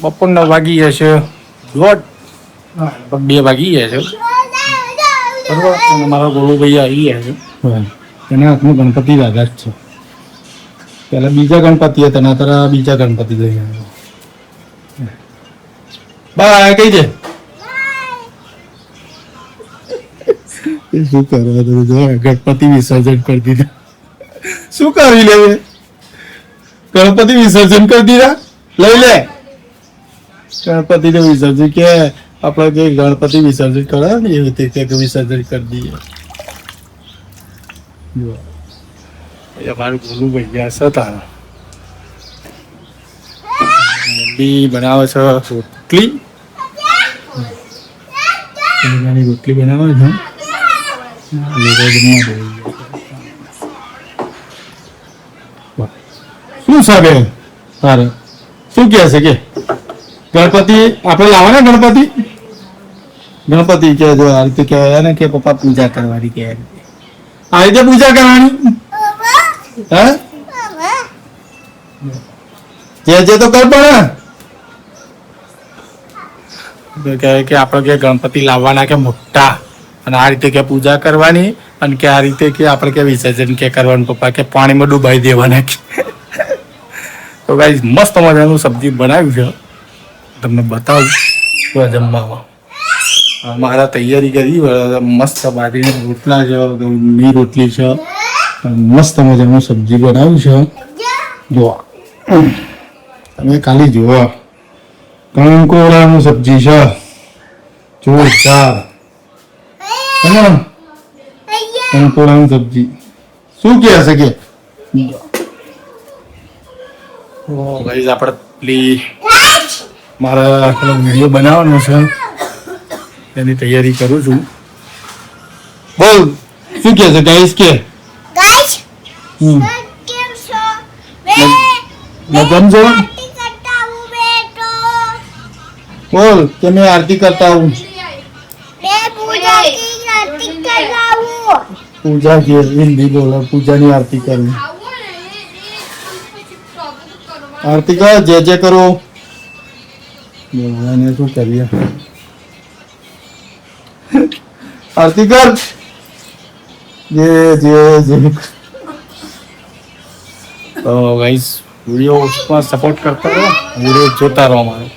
બપોરના વાગી ગયા છે 1:30 2 વાગી ગયા છે બરોબર. અને મારા ગોળુભાઈ આવી ગયા છે. એના હાથમાં ગણપતિ દાદા જ છે. પેલા બીજા ગણપતિ હતા ને તારા બીજા ગણપતિ લઈ આવ્યો. બાય કઈ દે. શું કરવા તો જો ગણપતિ વિસર્જન કરી દીધા. શું કરી લે ગણપતિ વિસર્જન કરી દીધા. લઈ લે ગણપતિ નું વિસર્જન કે આપણે જે ગણપતિ વિસર્જન કરે ને એવી રીતે વિસર્જન કરી દઈએ. મારું ગુરુ ભૈયા છે તારા મમ્મી બનાવે છે રોટલી. રોટલી બનાવે છે. શું સાબે તારે શું કહે છે કે ગણપતિ આપણે લાવવાના ગણપતિ કે જો આ રીતે કહેવાય ને કે પપ્પા પૂજા કરવાની કે આ રીતે પૂજા કરવાની. હા જે તો કર પણ કે આપણે કે ગણપતિ લાવવાના કે મોટા અને આ રીતે કે પૂજા કરવાની અને કે આ રીતે કે આપણે કે વિસર્જન કે કરવાનું પપ્પા કે પાણીમાં ડૂબાઈ દેવાના. તો ગાઈસ મસ્ત મજાનું સબ્જી બનાવ્યું છે તમને બતાવું જમવામાં. મારા તૈયારી કરી મસ્ત બાટીને રોટલા છે ઘઉંની રોટલી છે મસ્ત મજાનું સબ્જી બનાવ્યું છે. જો તમે ખાલી જુઓ કંકોડાનું સબ્જી છે જોરદાર. કંકોડાનું સબ્જી શું કહે છે કે ગાઈસ આપણે પેલી મારા વિડીયો બનાવવાનો છે એની તૈયારી કરું છું. બોલ શું કહે છે ગાઈસ કે જમજો. બોલ કે मैं आरती करता हूँ. पूजा की हिंदी बोला पूजा नहीं आरती करनी. आरती का जय जय करो. શું કરીએ આરતી કર જે જે જે. તો ગાઈસ વિડીયો સપોર્ટ કરતા રહો વિડીયો જોતા રહો અમારો.